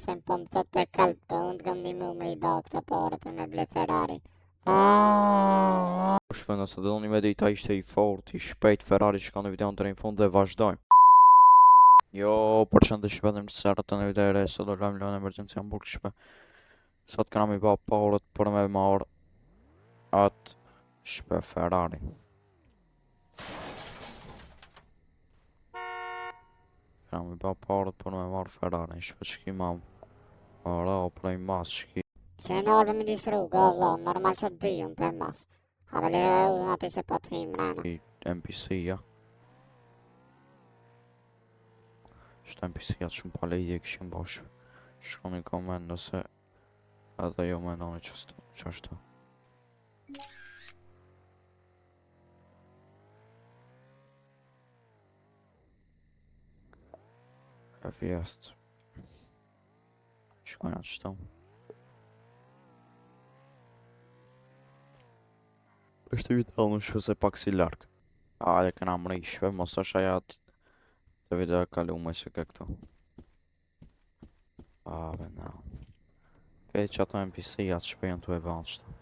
Qenë po më thot të kalp, po unë t'kam nimu me i ba këta pare për me ble Ferrari. Shpe nëse doni me dita ishte i fort, i shpejt Ferrari që ka në videon të rinë fund dhe vazhdojmë. Jo, përshëndesh vetëm të serët të në video e re, sot do lojmë lojën emergjenci Hamburg shpe. Sot këna mi ba parët për me marë atë shpe Ferrari. Këna mi ba parët për me marë Ferrari, shpe qki mam. Ora, o prej mas qki. Që në orë me midis rrugë, o vlo, normal që të bijun për mas. Havelire e u ati se po të him rana. NPC-ja. Shtë NPC-ja të shumë pale ide këshim bosh. Shkoni komend nëse edhe jo me noni qashtu. E vjestë. Shkojnë atë shtu. Është video në shpe se pak si larkë. Ale këna mri shpe, mos është aja të video e kalume që ke këtu. Ave no. Këtë që ato NPC-ja të shpejnë të e banë qëta.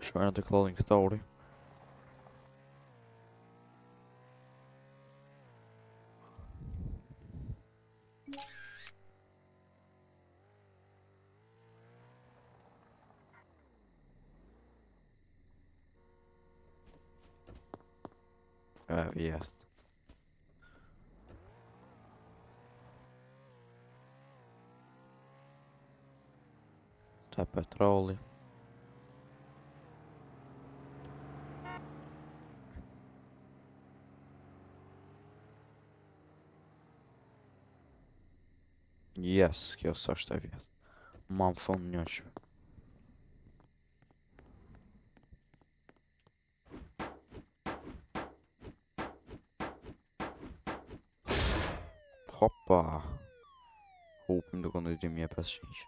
Shkojnë atë clothing story. E vjestë. Te petroli. Yes, kjo s'është e vjestë. Ma më fund një që. Hoppa. Hupim duke në 2500.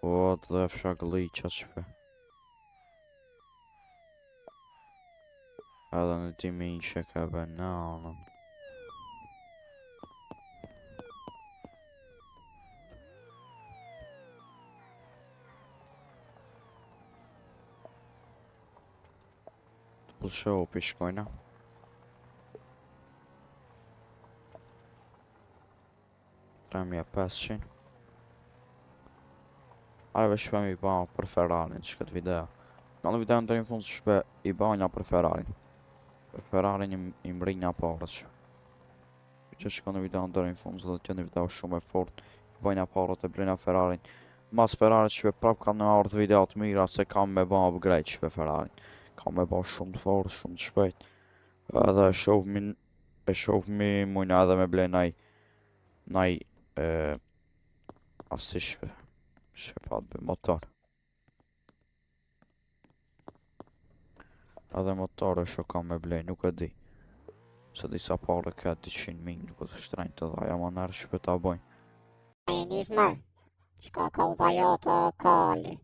O, të dhe fsha gëllë i qatë shpe. Edhe në 2000 që ka bananën. Të pëllëshohu për shkojna. Tremja 500. Arve shpe mi ba për Ferrarin që këtë video. Në video në të rinë fund shpe i banja për Ferrarin. Për Ferrarin i mrinja parët shpe. Që shko në video në të rinë fund, dhe të një video shumë e fort. I banja parët e brinja Ferrarin. Mas Ferrarin shpe prap ka në ardhë video të mira se kam me ba upgrade shpe Ferrarin. Kam me ba shumë të fort, shumë të shpejt. Edhe e shofmi mujna edhe me ble naj asi shpe. Shqepat be motor. Edhe motor e shko kam me blej, nuk e di. Se disa pare ka 200.000, nuk e të shtrejnë të dhaja ma nërë shpe ta bojnë. E njës mërë, shka ka u dhajo të kali.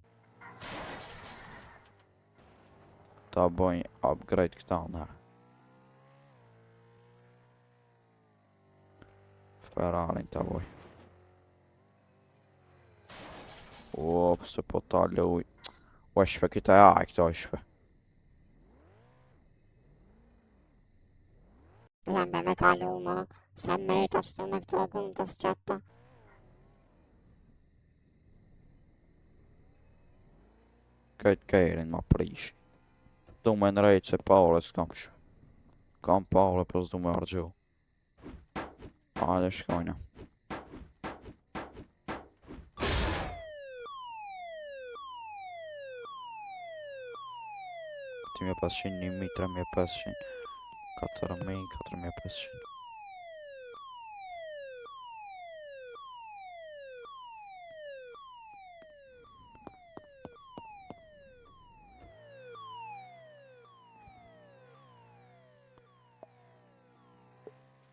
Ta bojnë upgrade këta nërë. Ferrarin ta bojnë. O, pëse po ta luj. O, shpe kita e këta shpe. Lembe me kalu ma, se me i të shtu me këto gëmë të sqetta. Këtë kejrin ma prish. Du me nrejt se pare s'kam shpe. Kam pare për s'du me argju. Hajde shkojna. Timja 500, 1000, 3500, 4000, 4500.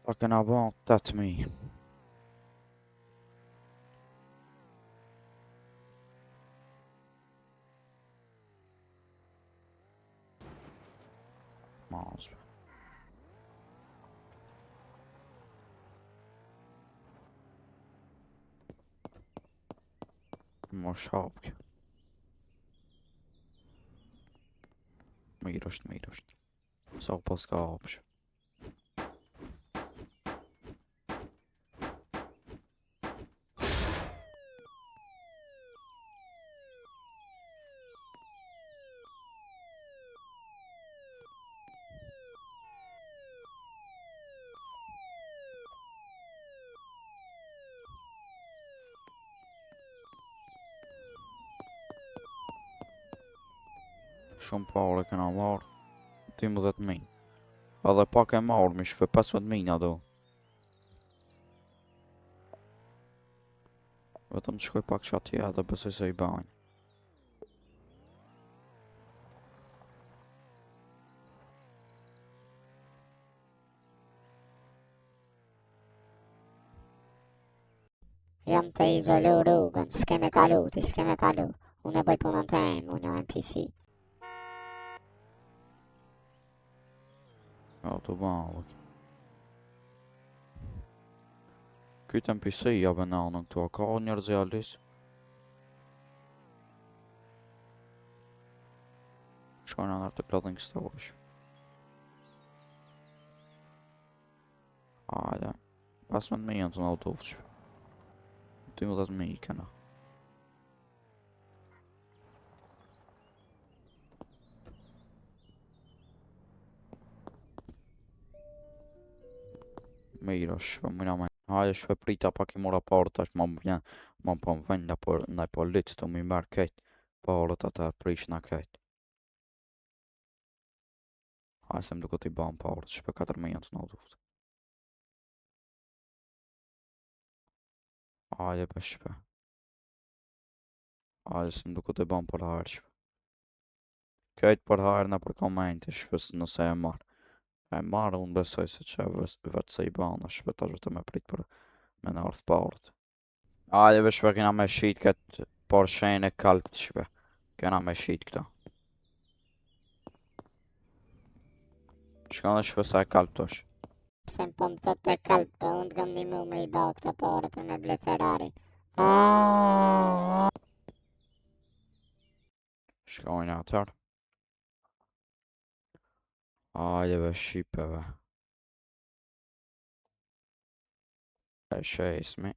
Pa kena ba 8000. Mazbe. Mos hapke. Mirë është. Sa pas ka hapsh. Shumë pare kena marrë. 12.000. Edhe pak e marrë mi shpe 15.000 do. Vetëm të shkoj pak që atje edhe besoj se i bajnë. Jam të izolu rrugën, s'keme kalu, ti s'keme kalu. Unë e bëj punën të emë, unë jam NPC. Autobahn. Kyt NPC ja bananën këtu, a ka njerëz realisht? Shkojnë anë të clothing storage. Hajde. 15.000 janë të në autofqë. 12.000 kena. Mirë është, po mëna me. Hajde shpe prita pak i mora parë tash ma më vjen. Ma më po më vjen ndaj polic të mi merë kejt. Parët atë prish na kejt. Hajde se më duke t'i ban parët, shpe 4.000 janë të në autoftë. Hajde be shpe. Hajde se më duke t'i ban për hajrë shpe. Kejt për hajrë në për komente shpe nëse e marë. E marë unë besoj se që vetë se i bana shpe tash vete me prit për me në ardhë parët. Hajde be shpe kena me shit këtë Porsche'n e kalpt shpe. Kena me shit këta. Shka në shpe sa e kalpt është. Pse më po më thot të kalp, po unë t'gëm një mu me i ba këta pare për me ble Ferrari. Shkojnë atër. Hajde be shqipeve. E shesmi.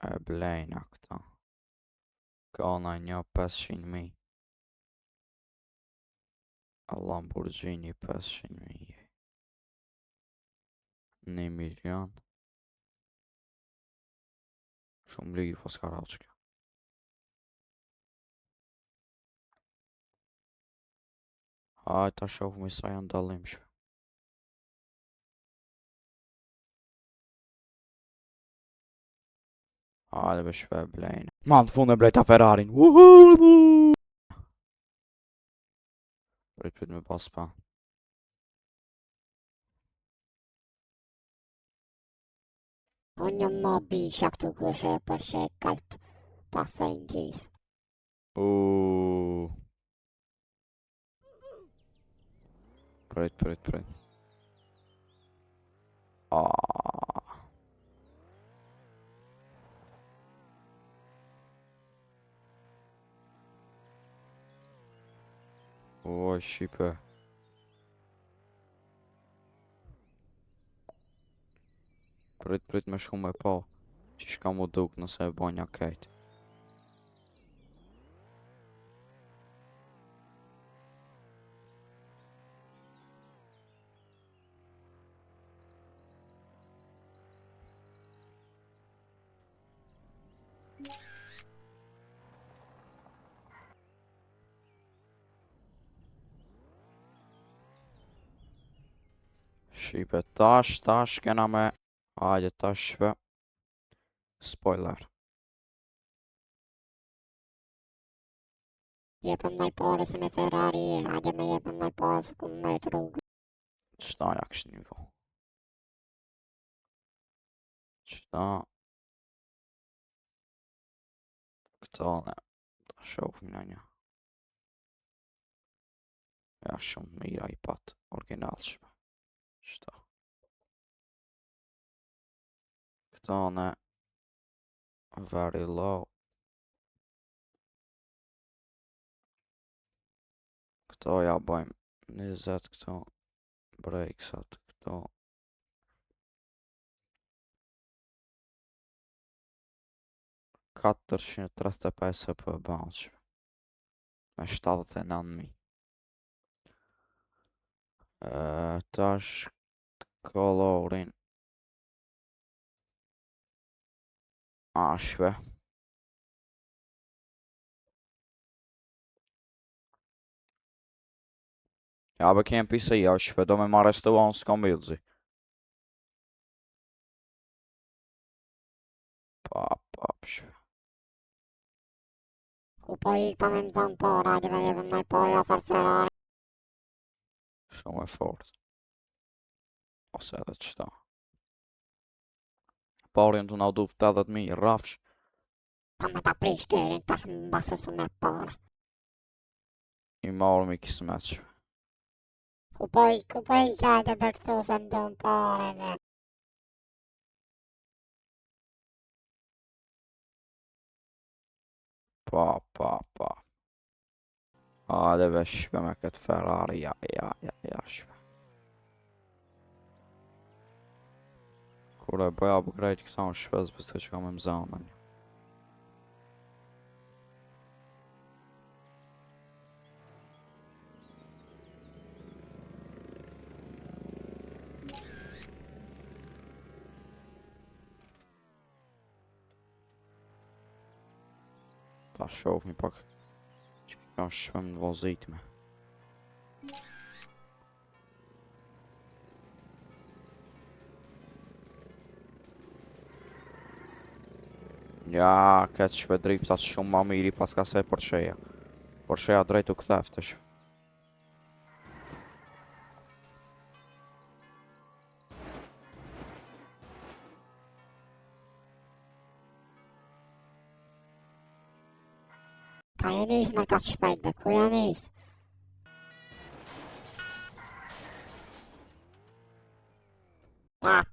E blejna këta. Ka na një 500.000. A Lamborghini 500.000. 1 milion. Shumë lirë pas ka raqë kjo. Hajde ta shohëm i sa janë dalim shpe. Hajde be shpe blejnë. Ma në fund e blejta Ferrarin. Prit me pas pa. Unë jam ma bisha këtu këshe për që e kalpt. Ta thejnë gjisë. Prit. Oj, shqipe. Prit me shku me pa. Që shka mu duk nëse e banja kejt. Shqipe, tash kena me. Hajde tash shpe. Spoiler. Jepëm naj pare se me Ferrari, hajde me jepëm naj pare se ku me të rrugë. Qëta ja kështë një vo. Qëta. Këta ne. Ta shofim në një. Ja shumë mira i pat. Original shpe. Qëta. Këta ne. very low. Këto ja bëjmë 20 këto brakesat këto. $435 për bounce me 79.000. Tash kolorin ashve. Ja bë kem PC ashve, do me marrë restoran s'kom bilzi. Shve. Ku po ikëm me më zonë para, dhe me jebëm nëj parja far Ferrari. Shumë e fort. Ose edhe qëta. Parin të na du 80.000, rafsh. Ka me ta prish kerin, tash më basësu me para. I marrëm i kismet shve. Ku po ikë ajde be këtu se më donë pare me. Pa. Hajde be shpe me këtë Ferrari, ja shpe. Kur e bëja upgrade këta në shpes, bëste që kam e mëzanën. Ta shofni pak që ka shpem në vozitme. Ja, këtë shpe driftat shumë ma miri pas ka se Porscheja. Porscheja drejt u këtheftesh. Ka e njës me ka shpejt be, ku e njës?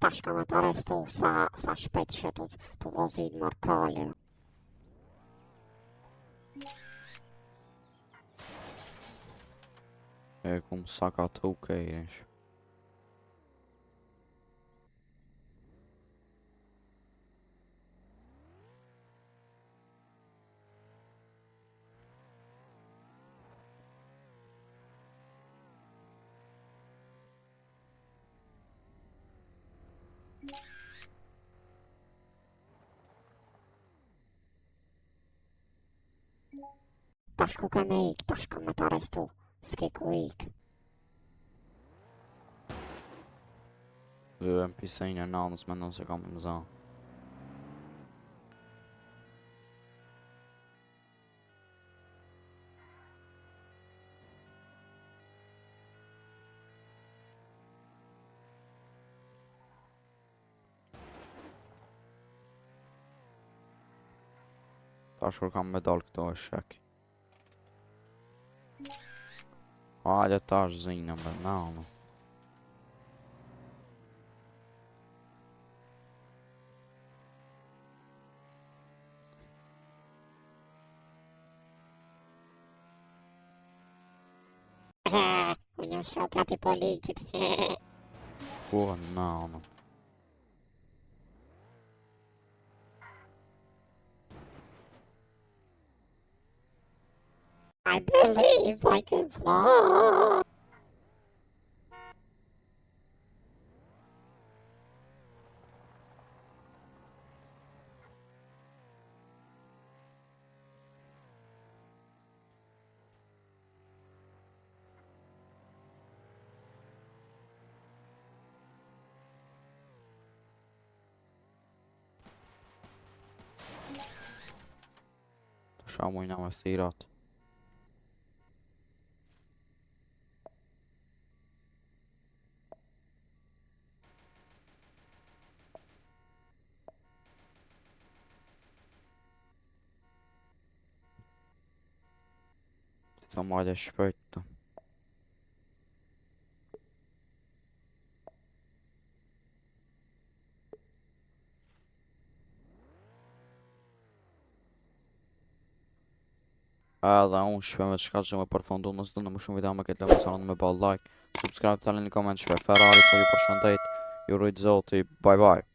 Tash ka me të arrestu sa shpejt që të vozit markali. E kum sa ka të ukejrish. Tash ku ke me ik, tash ka me të arrestu. S'ke ku ik. Dhe më pisejnë e nanës me nëse kam e mëzanë. Tash kur kam me dal këto e shek. Hajde tash zinë me nanë. Unë jam shokat i politit. Po nanë. I believe I can fly. Tash a mujna me thirat. Sa majde shpejt të. Edhe unë shpej me çka që me përfundu, nëse do në më shumë video me këtë lëmë me ba like, subscribe, tani në koment shkruaj Ferrari, po ju përshëndet, ju rujt zoti, bye bye.